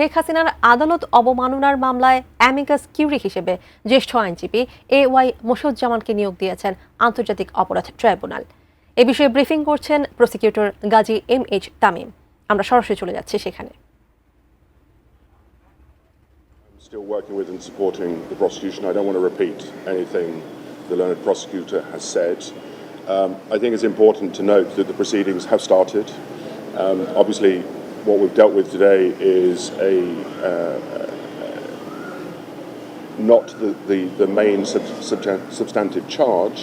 শেখ হাসিনার আদালত অবমাননার মামলায় অ্যামিকাস কিউরি হিসেবে জ্যেষ্ঠ আইনজীবী AY মোশাজ্জামানকে নিয়োগ দিয়েছেন আন্তর্জাতিক অপরাধ ট্রাইব্যুনাল। এ বিষয়ে ব্রিফিং করছেন প্রসিকিউটর গাজী MH তামিম। আমরা সরাসরি চলে যাচ্ছি সেখানে। Still working with and supporting the prosecution. I don't want to repeat anything the learned prosecutor has said. I think it's important to note that the proceedings have started. Obviously, what we've dealt with today is not the main substantive charge,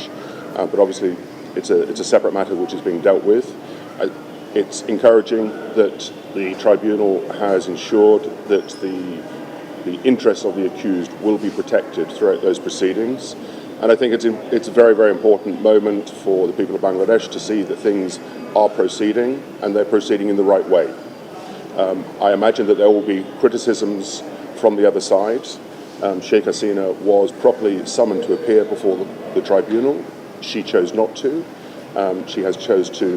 but obviously it's a separate matter which is being dealt with. It's encouraging that the tribunal has ensured that the interests of the accused will be protected throughout those proceedings. And I think it's a very, very important moment for the people of Bangladesh to see that things are proceeding and they're proceeding in the right way. I imagine that there will be criticisms from the other side. Sheikh Hasina was properly summoned to appear before the tribunal. She chose not to. She has chose to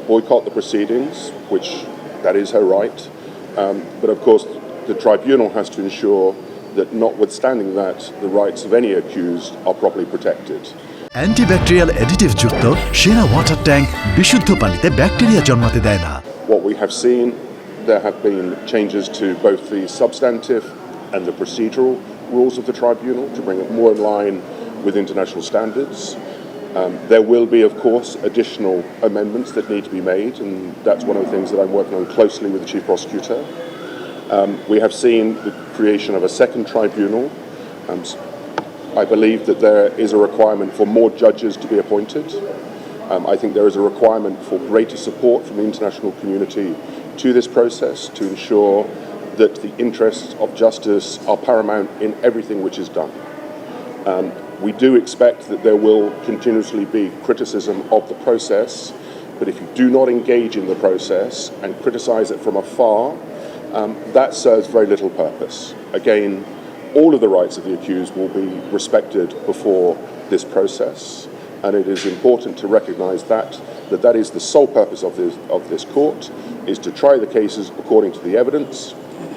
boycott the proceedings, which that is her right. But of course, the tribunal has to ensure that notwithstanding that, the rights of any accused are properly protected. Antibacterial additive যুক্ত সেরা water tank বিশুদ্ধ পানিতে bacteria জন্মাতে দেয় না। What we have seen, there have been changes to both the substantive and the procedural rules of the tribunal to bring it more in line with international standards. There will be, of course, additional amendments that need to be made, and that's one of the things that I'm working on closely with the Chief Prosecutor. We have seen the creation of a second tribunal. I believe that there is a requirement for more judges to be appointed. I think there is a requirement for greater support from the international community to this process to ensure that the interests of justice are paramount in everything which is done. We do expect that there will continuously be criticism of the process, but if you do not engage in the process and criticize it from afar, that serves very little purpose. Again, all of the rights of the accused will be respected before this process, and it is important to recognise that is the sole purpose of this court, is to try the cases according to the evidence,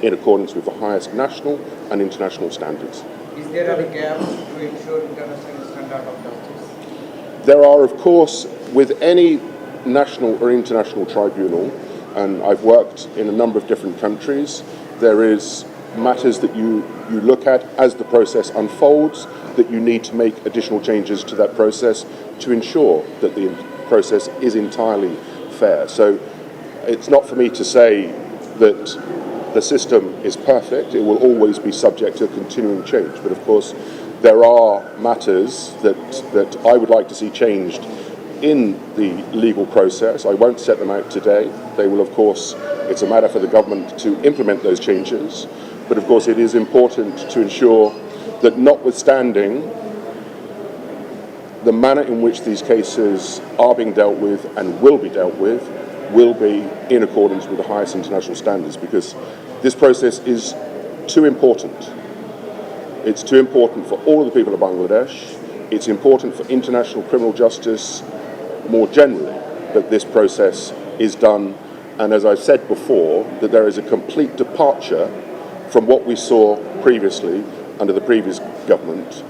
in accordance with the highest national and international standards. Is there any gap to ensure international standard of justice? There are, of course, with any national or international tribunal, and I've worked in a number of different countries, there is matters that you look at as the process unfolds, that you need to make additional changes to that process to ensure that the process is entirely fair. So it's not for me to say that the system is perfect. It will always be subject to continuing change. But of course, there are matters that I would like to see changed in the legal process. I won't set them out today. They will, of course, it's a matter for the government to implement those changes. But of course, it is important to ensure that notwithstanding the manner in which these cases are being dealt with and will be dealt with will be in accordance with the highest international standards, because this process is too important. It's too important for all of the people of Bangladesh. It's important for international criminal justice more generally that this process is done, and as I've said before, that there is a complete departure from what we saw previously under the previous government,